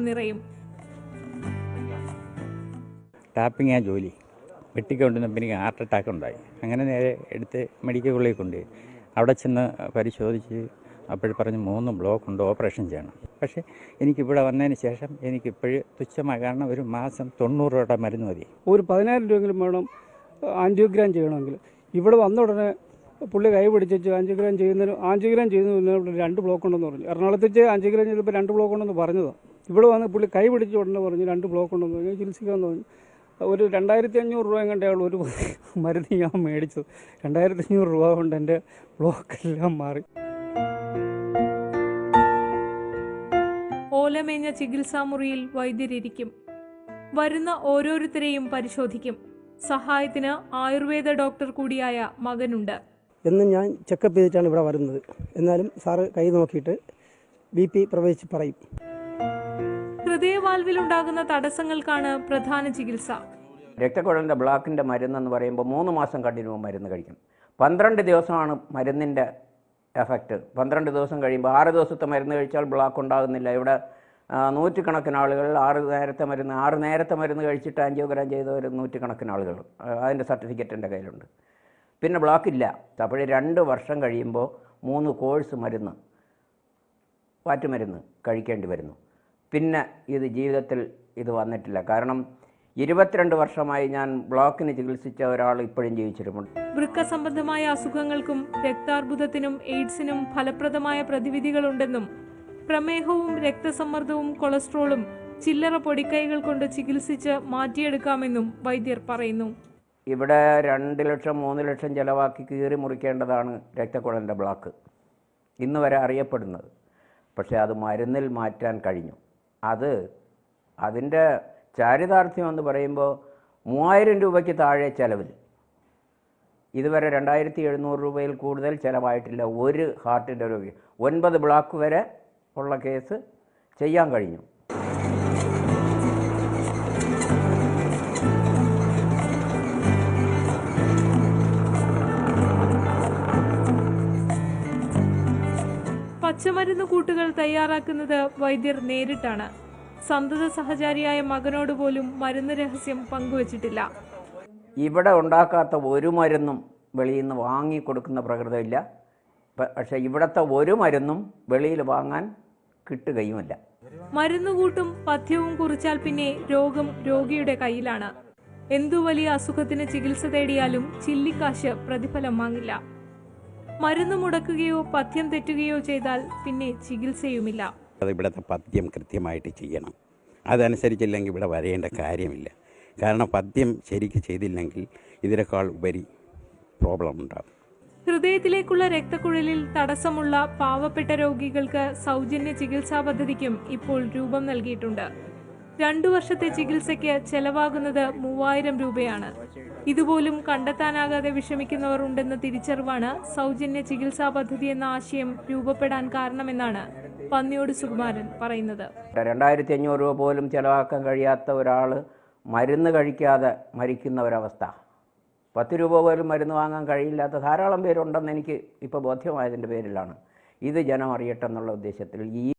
നിറയും. ടാപ്പിംഗ് ജോലി വെട്ടിക്കൊണ്ടിരുന്നപ്പോൾ എനിക്ക് ഹാർട്ട് അറ്റാക്ക് ഉണ്ടായി. അങ്ങനെ നേരെ എടുത്ത് മെഡിക്കൽ കോളേജിൽ കൊണ്ടുപോയി. അവിടെ ചെന്ന് പരിശോധിച്ച് അപ്പോൾ പറഞ്ഞ് 3 ബ്ലോക്ക് ഉണ്ട്, ഓപ്പറേഷൻ ചെയ്യണം. പക്ഷേ എനിക്കിവിടെ വന്നതിന് ശേഷം എനിക്കിപ്പോഴും തുച്ഛമായ, കാരണം ഒരു മാസം 90 രൂപയുടെ മരുന്ന് മതി. ഒരു 10,000 രൂപയെങ്കിലും വേണം ആൻജിയോഗ്രാം ചെയ്യണമെങ്കിൽ. ഇവിടെ വന്ന ഉടനെ പുള്ളി കൈ പിടിച്ചു ആൻജിയോഗ്രാം ചെയ്യുന്നതിന് 2 ബ്ലോക്ക് ഉണ്ടെന്ന് പറഞ്ഞു. എറണാകുളത്തേക്ക് ആൻജിയോഗ്രാം ചെയ്തപ്പോൾ 2 ബ്ലോക്ക് ഉണ്ടെന്ന് പറഞ്ഞതാണ്. ഇവിടെ വന്ന് പുള്ളി കൈ പിടിച്ച ഉടനെ പറഞ്ഞു 2 ബ്ലോക്ക് ഉണ്ടെന്ന് പറഞ്ഞു. ചികിത്സിക്കാമെന്ന് പറഞ്ഞു. ഒരു 2,500 രൂപ കണ്ടയാൾ ഒരു മരുന്ന് ഞാൻ മേടിച്ചത്. 2,500 രൂപ കൊണ്ട് എൻ്റെ ബ്ലോക്കെല്ലാം മാറി. ഓലമേഞ്ഞ ചികിത്സാമുറിയിൽ വൈദ്യരിക്കും. വരുന്ന ഓരോരുത്തരെയും പരിശോധിക്കും. സഹായത്തിന് ആയുർവേദ ഡോക്ടർ കൂടിയായ മകനുണ്ട്. എന്നും ഞാൻ ചെക്കപ്പ് ചെയ്തിട്ടാണ് ഇവിടെ വരുന്നത്. എന്നാലും സാറ് കൈ നോക്കിയിട്ട് BP പ്രവചിച്ച് പറയും. ഹൃദയവാൽവിലുണ്ടാകുന്ന തടസ്സങ്ങൾക്കാണ് പ്രധാന ചികിത്സ. രക്തക്കുഴലിൻ്റെ ബ്ലോക്കിൻ്റെ മരുന്നെന്ന് പറയുമ്പോൾ 3 മാസം കണ്ടിന്യൂ മരുന്ന് കഴിക്കും. 12 ദിവസമാണ് മരുന്നിൻ്റെ എഫക്റ്റ്. 12 ദിവസം കഴിയുമ്പോൾ 6 ദിവസത്തെ മരുന്ന് കഴിച്ചാൽ ബ്ലോക്ക് ഉണ്ടാകുന്നില്ല. ഇവിടെ നൂറ്റുകണക്കിന് ആളുകൾ 6 നേരത്തെ മരുന്ന് കഴിച്ചിട്ട് ആൻജിയോഗ്രാം ചെയ്തവർ നൂറ്റുകണക്കിന് ആളുകൾ. അതിൻ്റെ സർട്ടിഫിക്കറ്റ് എൻ്റെ കയ്യിലുണ്ട്. പിന്നെ ബ്ലോക്കില്ല. അപ്പോൾ 2 വർഷം കഴിയുമ്പോൾ 3 കോഴ്സ് മരുന്ന്, വാറ്റുമരുന്ന് കഴിക്കേണ്ടി വരുന്നു. പിന്നെ ഇത് ജീവിതത്തിൽ ഇത് വന്നിട്ടില്ല. കാരണം 22 വർഷമായി ഞാൻ ബ്ലോക്കിന് ചികിത്സിച്ച ഒരാൾ ഇപ്പോഴും ജീവിച്ചിരുന്നുണ്ട്. വൃക്ക സംബന്ധമായ അസുഖങ്ങൾക്കും രക്താർബുദത്തിനും എയ്ഡ്സിനും ഫലപ്രദമായ പ്രതിവിധികളുണ്ടെന്നും പ്രമേഹവും രക്തസമ്മർദ്ദവും കൊളസ്ട്രോളും ചില്ലറ പൊടിക്കൈകൾ കൊണ്ട് ചികിത്സിച്ച് മാറ്റിയെടുക്കാമെന്നും വൈദ്യർ പറയുന്നു. ഇവിടെ 2 ലക്ഷം 3 ലക്ഷം ചിലവാക്കി കീറി മുറിക്കേണ്ടതാണ് രക്തക്കുഴലിൻ്റെ ബ്ലോക്ക് ഇന്ന് വരെ അറിയപ്പെടുന്നത്. പക്ഷേ അത് മരുന്നിൽ മാറ്റാൻ കഴിഞ്ഞു. അതിൻ്റെ ചാരിതാർത്ഥ്യം എന്ന് പറയുമ്പോൾ 3000 രൂപയ്ക്ക് താഴെ ചിലവിൽ ഇതുവരെ 2,700 രൂപയിൽ കൂടുതൽ ചിലവായിട്ടില്ല ഒരു ഹാർട്ടിൻ്റെ രോഗി. 9 ബ്ലോക്ക് വരെ ഉള്ള കേസ് ചെയ്യാൻ കഴിഞ്ഞു. പച്ചമരുന്ന് കൂട്ടുകൾ തയ്യാറാക്കുന്നത് വൈദ്യർ നേരിട്ടാണ്. സന്തത സഹചാരിയായ മകനോട് പോലും മരുന്ന് രഹസ്യം പങ്കുവച്ചിട്ടില്ല. ഇവിടെ ഉണ്ടാക്കാത്ത ഒരു മരുന്നും വെളിയിൽ നിന്ന് വാങ്ങിക്കൊടുക്കുന്ന പ്രകൃതമില്ല. പക്ഷേ ഇവിടുത്തെ ഒരു മരുന്നും വെളിയിൽ വാങ്ങാൻ കിട്ടുകയുമില്ല. മരുന്നുകൂട്ടും പഥ്യവും കുറിച്ചാൽ പിന്നെ രോഗം രോഗിയുടെ കയ്യിലാണ്. എന്തു വലിയ അസുഖത്തിന് ചികിത്സ തേടിയാലും ചില്ലിക്കാശ് പ്രതിഫലം വാങ്ങില്ല. മരുന്ന് മുടക്കുകയോ പഥ്യം തെറ്റുകയോ ചെയ്താൽ പിന്നെ ചികിത്സയുമില്ല. ഇവിടുത്തെ പഥ്യം കൃത്യമായിട്ട് ചെയ്യണം. അതനുസരിച്ചില്ലെങ്കിൽ ഇവിടെ വരേണ്ട കാര്യമില്ല. കാരണം പഥ്യം ശരിക്ക് ചെയ്തില്ലെങ്കിൽ ഇതിനേക്കാൾ ഉപരി പ്രോബ്ലം ഉണ്ടാകും. ഹൃദയത്തിലേക്കുള്ള രക്തക്കുഴലിൽ തടസ്സമുള്ള പാവപ്പെട്ട രോഗികൾക്ക് സൗജന്യ ചികിത്സാ പദ്ധതിക്കും ഇപ്പോൾ രൂപം നൽകിയിട്ടുണ്ട്. 2 വർഷത്തെ ചികിത്സയ്ക്ക് ചെലവാകുന്നത് 3000 രൂപയാണ്. ഇതുപോലും കണ്ടെത്താനാകാതെ വിഷമിക്കുന്നവർ ഉണ്ടെന്ന തിരിച്ചറിവാണ് സൗജന്യ ചികിത്സാ പദ്ധതി എന്ന ആശയം രൂപപ്പെടാൻ കാരണമെന്നാണ് പന്നിയോട് സുകുമാരൻ പറയുന്നത്. 2,500 രൂപ പോലും ചിലവാക്കാൻ കഴിയാത്ത ഒരാൾ മരുന്ന് കഴിക്കാതെ മരിക്കുന്ന ഒരവസ്ഥ, 10 രൂപ പോലും മരുന്ന് വാങ്ങാൻ കഴിയില്ലാത്ത ധാരാളം പേരുണ്ടെന്ന് എനിക്ക് ഇപ്പോൾ ബോധ്യമായതിൻ്റെ പേരിലാണ് ഇത് ജനം അറിയട്ടെ എന്നുള്ള ഉദ്ദേശത്തിൽ ഈ